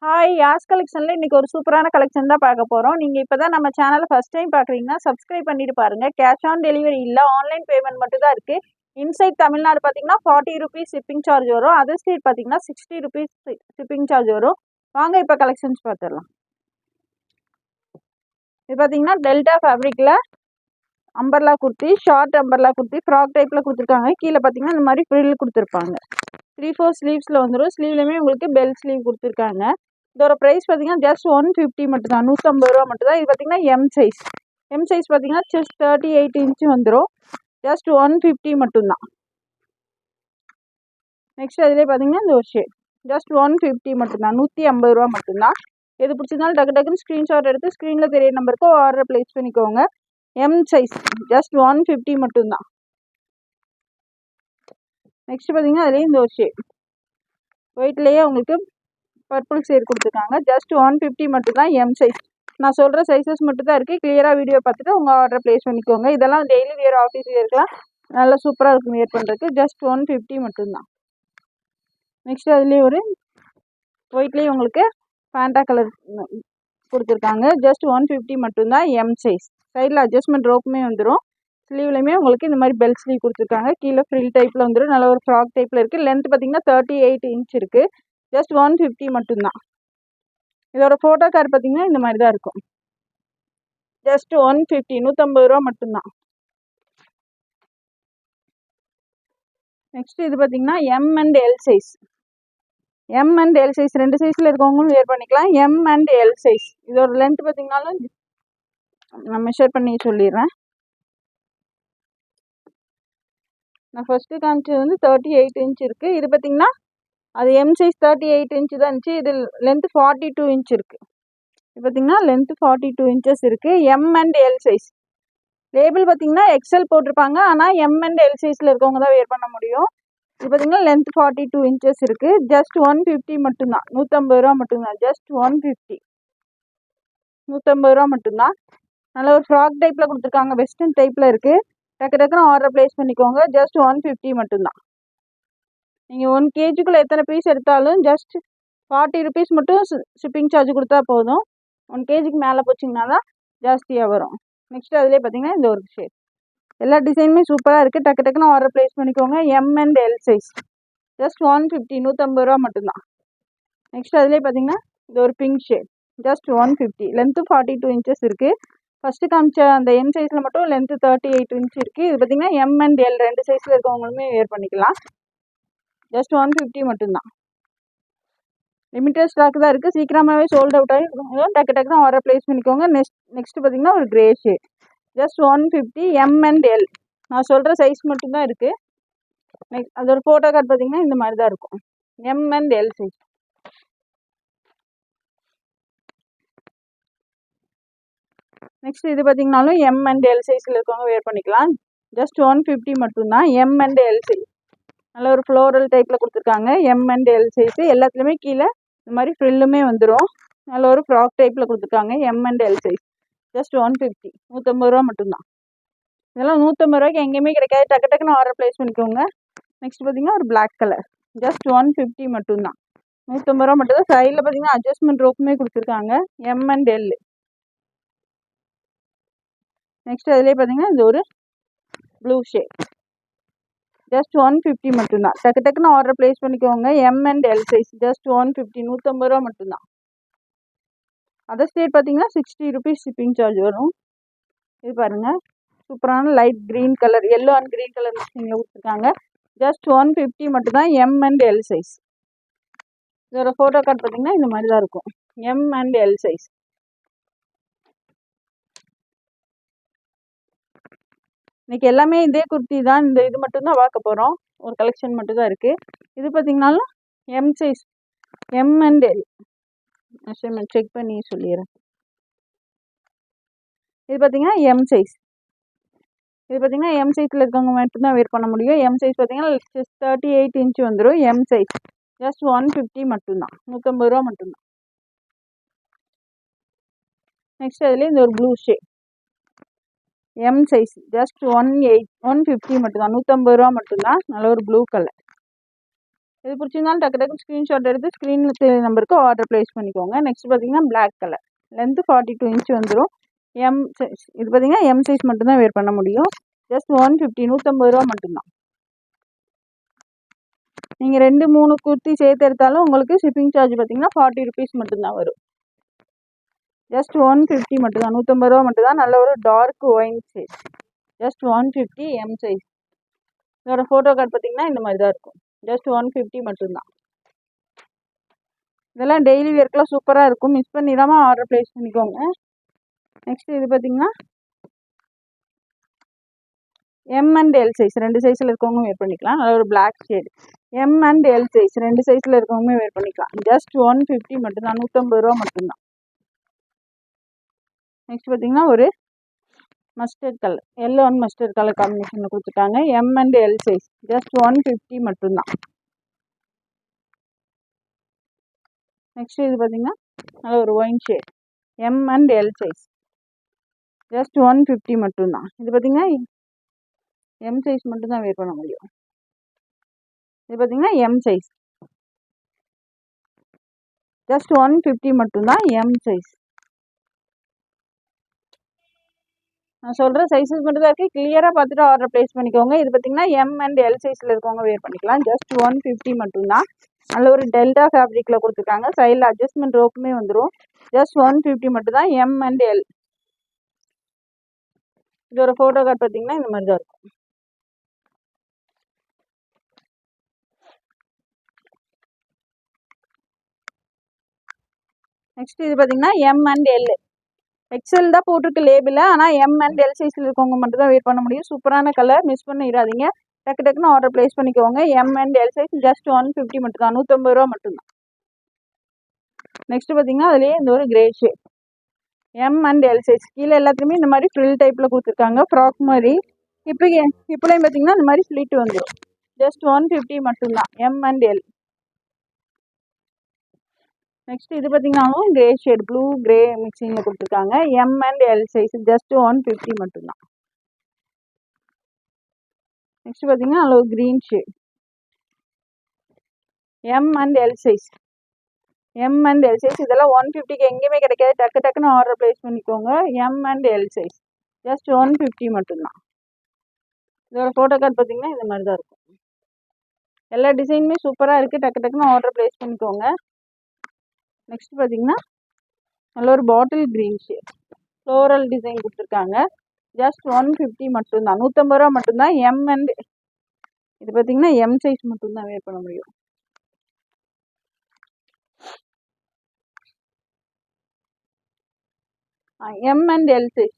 Hi யாஸ் கலெக்ஷனில் இன்றைக்கி ஒரு சூப்பரான கலெக்ஷன் தான் பார்க்க போகிறோம். நீங்கள் இப்போ தான் நம்ம சேனலை ஃபஸ்ட் டைம் பார்க்குறீங்கன்னா சப்ஸ்கிரைப் பண்ணிட்டு பாருங்கள். கேஷ் ஆன் டெலிவரி இல்லை, ஆன்லைன் பேமெண்ட் மட்டும் தான் இருக்குது. இன்சைட் தமிழ்நாடு பார்த்தீங்கன்னா 40 ருபீஸ் ஷிப்பிங் சார்ஜ் வரும். அதர் ஸ்டேட் பார்த்தீங்கன்னா 60 ருபீஸ் ஷிப்பிங் சார்ஜ் வரும். வாங்க இப்போ கலெக்ஷன்ஸ் பார்த்துடலாம். இது பார்த்தீங்கன்னா டெல்டா ஃபேப்ரிக்கில் umbrella kurti, short umbrella kurti, frock டைப்பில் கொடுத்துருக்காங்க. கீழே பார்த்தீங்கன்னா இந்த மாதிரி ஃப்ரில் கொடுத்துருப்பாங்க. 3/4 ஸ்லீவ்ஸில் வந்துடும். ஸ்லீவ்லையுமே உங்களுக்கு பெல் ஸ்லீவ் கொடுத்துருக்காங்க. இதோட ப்ரைஸ் பார்த்தீங்கன்னா ஜஸ்ட் 150 மட்டும்தான், 150 ரூபா மட்டும்தான். இது பார்த்தீங்கன்னா எம் சைஸ் பார்த்தீங்கன்னா ஜஸ்ட் 38 இன்ச்சு வந்துடும். ஜஸ்ட் 150 மட்டும்தான். நெக்ஸ்ட் அதிலே பார்த்தீங்கன்னா இந்த ஒரு ஷேட் ஜஸ்ட் 150 மட்டும்தான், 150 ரூபா மட்டும்தான். எது பிடிச்சிருந்தாலும் டக்கு டக்குன்னு ஸ்க்ரீன்ஷாட் எடுத்து ஸ்க்ரீனில் தெரிய நம்பருக்கு ஆர்டர் ப்ளேஸ் பண்ணிக்கோங்க. எம் சைஸ் ஜஸ்ட் 150 மட்டும்தான். நெக்ஸ்ட் பார்த்தீங்கன்னா அதுலேயே இந்த ஒரு ஷேட் ஒயிட்லேயே உங்களுக்கு பர்பிள் ஷேட் கொடுத்துருக்காங்க. ஜஸ்ட் 150 மட்டும்தான், எம் சைஸ். நான் சொல்கிற சைஸஸ் மட்டும் தான் இருக்குது. கிளியராக வீடியோ பார்த்துட்டு உங்கள் ஆர்டர் ப்ளேஸ் பண்ணிக்கோங்க. இதெல்லாம் டெய்லி வியர், ஆஃபீஸ் வியர்க்கெலாம் நல்லா சூப்பராக இருக்கும் வியர் பண்ணுறதுக்கு. ஜஸ்ட் 150 மட்டும்தான். நெக்ஸ்ட் அதுலேயே ஒரு ஒயிட்லேயே உங்களுக்கு ஃபேண்டா கலர் கொடுத்துருக்காங்க. ஜஸ்ட் 150 மட்டும்தான், எம் சைஸ். சைடில் அட்ஜஸ்ட்மெண்ட் ரோப்புமே வந்துடும். ஸ்லீவ்லையுமே உங்களுக்கு இந்த மாதிரி பெல்ட் ஸ்லீவ் கொடுத்துருக்காங்க. கீழே ஃப்ரில் டைப்பில் வந்துடும். நல்ல ஒரு ஃப்ராக் டைப்பில் இருக்குது. லென்த் பார்த்தீங்கன்னா 38 இன்ச் இருக்குது. ஜஸ்ட் 150 மட்டும்தான். இதோட ஃபோட்டோ கார்டு பார்த்தீங்கன்னா இந்த மாதிரி தான் இருக்கும். ஜஸ்ட் 150, 150 ரூபா மட்டும்தான். நெக்ஸ்ட் இது பார்த்தீங்கன்னா M and L size. M and L size ரெண்டு சைஸில் இருக்கவங்களும் வேர் பண்ணிக்கலாம். M and L size. இதோட லென்த் பார்த்தீங்கன்னாலும் நான் மெஷர் பண்ணி சொல்லிடுறேன். நான் ஃபர்ஸ்ட்டு காமிச்சது வந்து 38 இன்ச் இருக்குது. இது பார்த்தீங்கன்னா அது எம் சைஸ் 38 இன்ச்சு தான் இருந்துச்சு. இது லென்த்து 42 இன்ச் இருக்குது. இது பார்த்தீங்கன்னா லென்த்து 42 இன்ச்சஸ் இருக்குது. M and L size. Label பார்த்தீங்கன்னா எக்ஸல் போட்டிருப்பாங்க. ஆனால் எம் அண்ட் எல் சைஸில் இருக்கவங்க தான் வேர் பண்ண முடியும். இது பார்த்தீங்கன்னா லென்த் 42 இன்ச்சஸ் இருக்குது. ஜஸ்ட் 150 மட்டும்தான், 150 ரூபா மட்டும்தான். ஜஸ்ட் 150, 150 ரூபா மட்டும்தான். நல்ல ஒரு ஃப்ராக் டைப்பில் கொடுத்துருக்காங்க. வெஸ்டர்ன் டைப்பில் இருக்குது. டக்கு டக்குன்னு ஆர்டர் ப்ளேஸ் பண்ணிக்கோங்க. ஜஸ்ட் 150 மட்டும்தான். நீங்கள் 1 kgக்குள்ளே எத்தனை பீஸ் எடுத்தாலும் ஜஸ்ட் 40 ருபீஸ் மட்டும் ஷிப்பிங் சார்ஜ் கொடுத்தா போதும். 1 kgக்கு மேலே போச்சிங்கன்னா தான் ஜாஸ்தியாக வரும். நெக்ஸ்ட் அதிலே பார்த்தீங்கன்னா இந்த ஒரு ஷேட். எல்லா டிசைனுமே சூப்பராக இருக்குது. டக்கு டக்குன்னு ஆர்டர் ப்ளேஸ் பண்ணிக்கோங்க. M and L size. Just 150, 150 ரூபா மட்டும்தான். நெக்ஸ்ட் அதிலே பார்த்தீங்கன்னா இது ஒரு pink shade. Just 150. Length 42 inches இருக்குது. ஃபஸ்ட்டு காமிச்ச அந்த எம் சைஸில் மட்டும் லென்த்து 38 இன்ச் இருக்குது. இது பார்த்தீங்கன்னா எம் அண்ட் எல் ரெண்டு சைஸில் இருக்கவங்களுமே வேர் பண்ணிக்கலாம். ஜஸ்ட் 150 மட்டும்தான். லிமிட்டட் ஸ்டாக் தான் இருக்குது. சீக்கிரமாகவே சோல்ட் அவுட் ஆகி டக்கு டக்குன்னு ஆர்டர் ப்ளேஸ் பண்ணிக்கோங்க. நெக்ஸ்ட் பார்த்தீங்கன்னா ஒரு grey shade. Just 150, M and L. நான் சொல்கிற சைஸ் மட்டும்தான் இருக்குது. நெக்ஸ்ட் அதோட ஃபோட்டோ கார்டு பார்த்தீங்கன்னா இந்த மாதிரி தான் இருக்கும். M and L size. Next இது பார்த்தீங்கன்னாலும் எம் அண்ட் எல் சைஸில் இருக்கவங்க வேர் பண்ணிக்கலாம். ஜஸ்ட் 150 மட்டும்தான், எம் அண்ட் எல் சைஸ். நல்ல ஒரு ஃப்ளோரல் டைப்பில் கொடுத்துருக்காங்க. M and L size. எல்லாத்துலேயுமே கீழே இந்த மாதிரி ஃப்ரில்லுமே வந்துடும். நல்ல ஒரு ஃப்ராக் டைப்பில் கொடுத்துருக்காங்க. M and L size. Just 150, 150 ரூபா மட்டும்தான். இதெல்லாம் 150 ரூபாய்க்கு எங்கேயுமே கிடைக்காது. டக்கு டக்குன்னு ஆர்டர் ப்ளேஸ் பண்ணிக்கோங்க. நெக்ஸ்ட் பார்த்தீங்கன்னா ஒரு பிளாக் கலர். ஜஸ்ட் 150 மட்டும்தான், 150 ரூபா மட்டும்தான். சைடில் பார்த்தீங்கன்னா அட்ஜஸ்ட்மெண்ட் ரோப்புமே கொடுத்துருக்காங்க. M and L. நெக்ஸ்ட் அதிலே பார்த்தீங்கன்னா இது ஒரு ப்ளூ ஷேட். ஜஸ்ட் 150 மட்டும்தான். டக்கு டக்குன்னு ஆர்டர் ப்ளேஸ் பண்ணிக்கோங்க. M and L size. Just 150, 150 ரூபா மட்டும்தான். அதர் ஸ்டேட் பார்த்தீங்கன்னா 60 ருபீஸ் ஷிப்பிங் சார்ஜ் வரும். இது பாருங்கள், சூப்பரான light green colour, yellow and green colour மிக்சிங்கில் கொடுத்துருக்காங்க. ஜஸ்ட் 150 மட்டும்தான், எம் அண்ட் எல் சைஸ். இதோட ஃபோட்டோ கார்டு பார்த்தீங்கன்னா இந்த மாதிரி தான் இருக்கும். M and L size. இன்றைக்கி எல்லாமே இதே குர்த்தி தான். இது மட்டும்தான் பார்க்க போகிறோம். ஒரு கலெக்ஷன் மட்டும்தான் இருக்குது. இது பார்த்தீங்கன்னாலும் M size, M and L. Measurement check பண்ணி சொல்லிடுறேன். இது பார்த்தீங்கன்னா எம் சைஸ். இது பார்த்தீங்கன்னா எம் சைஸில் இருக்கவங்க மட்டும்தான் வேர் பண்ண முடியும். எம் சைஸ் பார்த்தீங்கன்னா 38 இன்ச் வந்துடும். M size. ஜஸ்ட் 150 மட்டும்தான், 150 ரூபா மட்டும்தான். நெக்ஸ்ட் அதுலேயே இந்த ஒரு blue shade. M size. Just 150 மட்டும்தான், 150 ரூபா மட்டும்தான். நல்ல ஒரு ப்ளூ கலர். இது பிடிச்சிருந்தாலும் டக்கு டக்கு ஸ்க்ரீன்ஷாட் எடுத்து ஸ்க்ரீனில் தெரிய நம்பருக்கு ஆர்டர் ப்ளேஸ் பண்ணிக்கோங்க. நெக்ஸ்ட் பார்த்தீங்கன்னா பிளாக் கலர், லென்த்து 42 இன்ச் வந்துடும். எம் சைஸ், இது பார்த்தீங்கன்னா எம் சைஸ் மட்டும்தான் வேர் பண்ண முடியும். ஜஸ்ட் 150, 150 ரூபா மட்டும்தான். நீங்கள் 2-3 குர்த்தி சேர்த்து எடுத்தாலும் உங்களுக்கு ஷிப்பிங் சார்ஜ் பார்த்தீங்கன்னா 40 ருபீஸ் மட்டும்தான் வரும். ஜஸ்ட் 150 மட்டும்தான், 150 ரூபா மட்டும்தான். நல்ல ஒரு dark wine size, just 150 M size. இதோட ஃபோட்டோ கார்டு பார்த்தீங்கன்னா இந்த மாதிரி தான் இருக்கும். ஜஸ்ட் 150 மட்டும்தான். இதெல்லாம் டெய்லி வேர்க்கெலாம் சூப்பராக இருக்கும். மிஸ் பண்ணிடாமல் ஆர்டர் ப்ளேஸ் பண்ணிக்கோங்க. நெக்ஸ்ட் இது பார்த்தீங்கன்னா எம் அண்ட் எல் சைஸ், 2 சைஸில் இருக்கவங்க வேர் பண்ணிக்கலாம். நல்ல ஒரு black shade. M and L size 2 சைஸில் இருக்கவங்க வேர் பண்ணிக்கலாம். ஜஸ்ட் 150 மட்டும்தான், 150 ரூபா மட்டும்தான். நெக்ஸ்ட் பார்த்தீங்கன்னா ஒரு mustard colour, yellow and mustard colour காம்பினேஷனில் கொடுத்துருக்காங்க. M and L size, just 150 மட்டும்தான். நெக்ஸ்ட் இது பார்த்தீங்கன்னா நல்ல ஒரு wine shade, M and L size, just 150 மட்டும்தான். இது பார்த்தீங்கன்னா எம் சைஸ் மட்டும்தான் வேர் பண்ண முடியும். இது பார்த்தீங்கன்னா எம் சைஸ், ஜஸ்ட் 150 மட்டும்தான் எம் சைஸ். நான் சொல்கிற சைஸஸ் மட்டும் தான் இருக்குது. கிளியராக பார்த்துட்டு ஆர்டர் ப்ளேஸ் பண்ணிக்கோங்க. இது பார்த்தீங்கன்னா எம் அண்ட் எல் சைஸில் இருக்கவங்க வேர் பண்ணிக்கலாம். ஜஸ்ட் 150 மட்டும்தான். நல்ல ஒரு டெல்டா ஃபேப்ரிக்கில் கொடுத்துருக்காங்க. சைடில் அட்ஜஸ்ட்மெண்ட் ரோப்புமே வந்துடும். ஜஸ்ட் 150 மட்டும்தான், எம் அண்ட் எல். இதோட ஃபோட்டோ கார்டு பார்த்தீங்கன்னா இந்த மாதிரி தான் இருக்கும். நெக்ஸ்ட் இது பார்த்தீங்கன்னா எம் அண்ட் எல். எக்ஸல் தான் போட்டிருக்கு லேபிளில், ஆனால் எம் அண்ட் எல் சைஸில் இருக்கவங்க மட்டும் தான் வெயிட் பண்ண முடியும். சூப்பரான கலர், மிஸ் பண்ணிடாதீங்க. டக்கு டக்குன்னு ஆர்டர் ப்ளேஸ் பண்ணிக்கோங்க. M and L size, just 150 மட்டும்தான், 150 ரூபா மட்டும்தான். நெக்ஸ்ட் பார்த்தீங்கன்னா அதுலேயே இந்த ஒரு grey shade, M and L size. கீழே எல்லாத்துலேயுமே இந்த மாதிரி ஃப்ரில் டைப்பில் கொடுத்துருக்காங்க, ஃப்ராக் மாதிரி. இப்போலையும் பார்த்தீங்கன்னா இந்த மாதிரி ஸ்லிட் வந்துடும். ஜஸ்ட் 150 மட்டும்தான், எம் அண்ட் எல். நெக்ஸ்ட் இது பார்த்தீங்கன்னாலும் கிரே ஷேட், ப்ளூ கிரே மிக்சிங்கில் கொடுத்துருக்காங்க. M and L size, just 150 மட்டும்தான். நெக்ஸ்ட் பார்த்தீங்கன்னா அதில் ஒரு green shade, M and L size, M and L size. இதெல்லாம் 150க்கு எங்கேயுமே கிடைக்காது. டக்கு டக்குன்னு ஆர்டர் ப்ளேஸ் பண்ணிக்கோங்க. M and L size, just 150 மட்டும்தான். இதோட ஃபோட்டோ கார்டு பார்த்தீங்கன்னா இந்த மாதிரி தான் இருக்கும். எல்லா டிசைனுமே சூப்பராக இருக்குது. டக்கு டக்குன்னு ஆர்டர் ப்ளேஸ் பண்ணிக்கோங்க. நெக்ஸ்ட் பார்த்தீங்கன்னா நல்ல ஒரு bottle green shade, floral design கொடுத்துருக்காங்க. ஜஸ்ட் 150 மட்டும்தான், 150 ரூபா மட்டும்தான். எம் அண்ட் இது பார்த்தீங்கன்னா எம் சைஸ் மட்டும்தான் வேர் பண்ண முடியும். M and L size.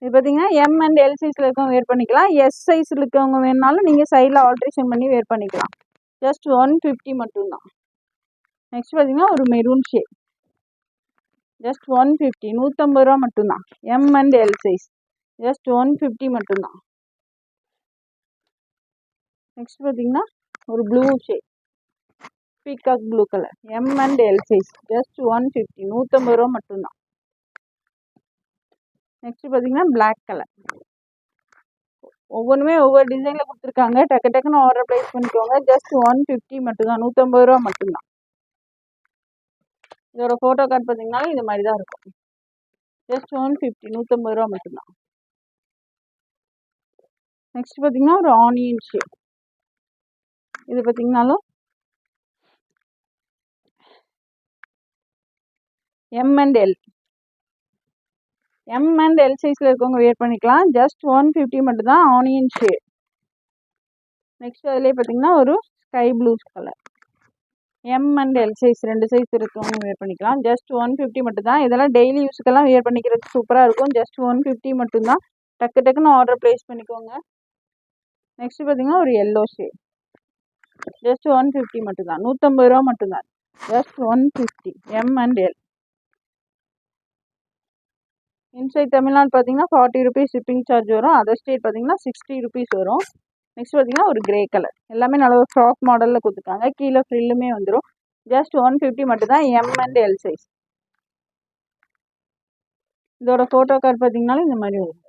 இது பார்த்தீங்கன்னா எம் அண்ட் எல் சைஸில் இருக்கவங்க வேர் பண்ணிக்கலாம். எஸ் சைஸில் இருக்கவங்க வேணுனாலும் நீங்கள் சைடில் ஆல்ட்ரேஷன் பண்ணி வேர் பண்ணிக்கலாம். ஜஸ்ட் 150 மட்டும்தான். நெக்ஸ்ட் பார்த்தீங்கன்னா ஒரு மெரூன் ஷேட், ஜஸ்ட் 150, 150 ரூபா மட்டும்தான். M and L size, just 150 மட்டும்தான். நெக்ஸ்ட் பார்த்தீங்கன்னா ஒரு blue shade, peacock blue colour, M and L size, just 150, 150 ரூபா மட்டும்தான். நெக்ஸ்ட் பார்த்தீங்கன்னா பிளாக் கலர். ஒவ்வொன்றுமே ஒவ்வொரு டிசைனில் கொடுத்துருக்காங்க. டக்கு டக்குன்னு ஆர்டர் ப்ளேஸ் பண்ணிக்கோங்க. ஜஸ்ட் 150 மட்டும்தான், 150 ரூபா மட்டும்தான். இதோட ஃபோட்டோ கார்டு பார்த்தீங்கன்னா இது மாதிரி தான் இருக்கும். ஜஸ்ட் 150, 150 ரூபா மட்டும்தான். நெக்ஸ்ட் பார்த்தீங்கன்னா ஒரு ஆனியன் ஷேட். இது பார்த்தீங்கன்னாலும் M and L, M and L சைஸில் இருக்கவங்க வேர் பண்ணிக்கலாம். ஜஸ்ட் 150 மட்டும்தான், ஆனியன் ஷேட். நெக்ஸ்ட் அதுலேயே பார்த்தீங்கன்னா ஒரு sky blue colour, M and L size, 2 size இருக்கவங்க வேர் பண்ணிக்கலாம். ஜஸ்ட் 150 மட்டும்தான். இதெல்லாம் டெய்லி யூஸுக்கெல்லாம் வேர் பண்ணிக்கிறதுக்கு சூப்பராக இருக்கும். ஜஸ்ட் 150 மட்டும்தான். டக்கு டக்குன்னு ஆர்டர் ப்ளேஸ் பண்ணிக்கோங்க. நெக்ஸ்ட் பார்த்தீங்கன்னா ஒரு எல்லோ ஷேட், ஜஸ்ட் 150 மட்டும்தான், 150 ரூபா மட்டும்தான். Just 150, M and L. Inside Tamil Nadu பார்த்தீங்கன்னா 40 ருபீஸ் ஷிப்பிங் சார்ஜ் வரும். அதர் ஸ்டேட் பார்த்தீங்கன்னா 60 ருபீஸ் வரும். நெக்ஸ்ட் பார்த்தீங்கன்னா ஒரு கிரே கலர், எல்லாமே நல்ல ஒரு ஃப்ராக் மாடலில் கொடுத்துருக்காங்க. கீழே ஃப்ரில்லுமே வந்துடும். ஜஸ்ட் 150 மட்டும்தான், எம் அண்ட் எல் சைஸ். இதோட ஃபோட்டோ கார்டு பார்த்தீங்கன்னாலும் இந்த மாதிரி வரும்.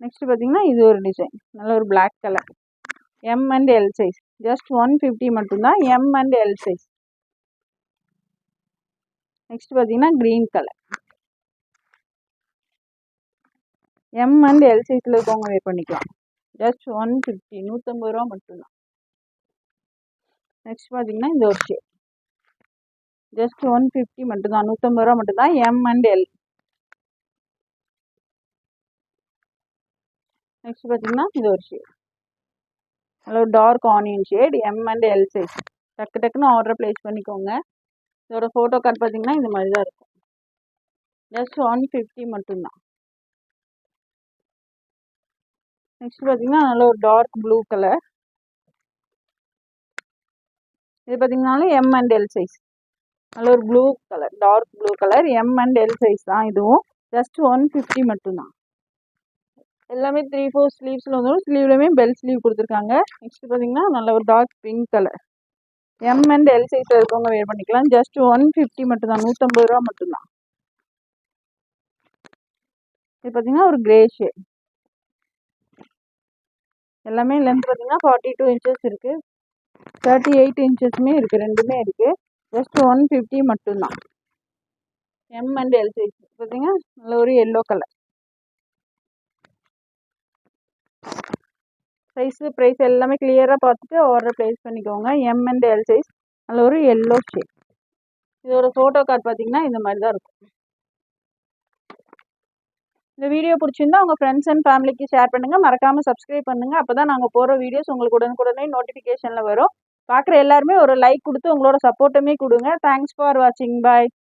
நெக்ஸ்ட் பார்த்தீங்கன்னா இது ஒரு டிசைன், நல்ல ஒரு Black colour, M and L size, just 150 மட்டும்தான், M and L size. Next பார்த்தீங்கன்னா green colour, M and L சைஸில் இருக்கவங்க வேர் பண்ணிக்கலாம், ஜஸ்ட் 150, 150 ரூபா மட்டும்தான். நெக்ஸ்ட் பார்த்தீங்கன்னா இந்த ஒரு ஷேப், ஜஸ்ட் 150 மட்டும்தான், 150 ரூபா மட்டும்தான், எம் அண்ட் எல். நெக்ஸ்ட் பார்த்தீங்கன்னா இது ஒரு ஷேட், நல்ல ஒரு dark onion shade, M and L size. டக்கு டக்குன்னு ஆர்டர் ப்ளேஸ் பண்ணிக்கோங்க. இதோட ஃபோட்டோ கார்டு பார்த்தீங்கன்னா இந்த மாதிரி தான் இருக்கும், ஜஸ்ட் 150 மட்டும்தான். நெக்ஸ்ட் பார்த்தீங்கன்னா நல்ல ஒரு டார்க் ப்ளூ கலர், இது பார்த்தீங்கன்னாலும் எம் அண்ட் எல் சைஸ், நல்ல ஒரு blue colour, dark blue colour, M and L size தான் இதுவும், ஜஸ்ட் 150 மட்டும்தான். எல்லாமே 3/4 ஸ்லீவ்ஸில் வந்துடும், ஸ்லீவ்லையுமே பெல் ஸ்லீவ் கொடுத்துருக்காங்க. நெக்ஸ்ட் பார்த்தீங்கன்னா நல்ல ஒரு dark pink colour, M and L சைஸில் இருக்கவங்க வேர் பண்ணிக்கலாம், ஜஸ்ட் 150 மட்டும்தான், 150 ரூபா மட்டும்தான். இது பார்த்தீங்கன்னா ஒரு கிரே ஷேட், எல்லாமே லென்த் பார்த்தீங்கன்னா 42 இன்ச்சஸ் இருக்குது, 38 இன்ச்சஸுமே இருக்குது, ரெண்டுமே இருக்குது, ஜஸ்ட் 150 மட்டும்தான், எம் அண்ட் எல் சைஸ். பார்த்தீங்கன்னா நல்ல ஒரு எல்லோ கலர், சைஸு ப்ரைஸ் எல்லாமே கிளியராக பார்த்துட்டு ஆர்டர் ப்ளேஸ் பண்ணிக்கோங்க. எம் அண்ட் எல் சைஸ், நல்ல ஒரு எல்லோ ஷேட். இதோட ஃபோட்டோ கார்டு பார்த்தீங்கன்னா இந்த மாதிரி தான் இருக்கும். இந்த வீடியோ பிடிச்சிருந்தா உங்கள் ஃப்ரெண்ட்ஸ் அண்ட் ஃபேமிலிக்கு ஷேர் பண்ணுங்கள், மறக்காமல் சப்ஸ்கிரைப் பண்ணுங்கள். அப்போ தான் நாங்கள் போகிற வீடியோஸ் உங்களுக்கு உடனுக்குடனே நோட்டிஃபிகேஷனில் வரும். பார்க்குற எல்லாருமே ஒரு லைக் கொடுத்து உங்களோட சப்போர்ட்டுமே கொடுங்க. தேங்க்ஸ் ஃபார் வாட்சிங், பாய்.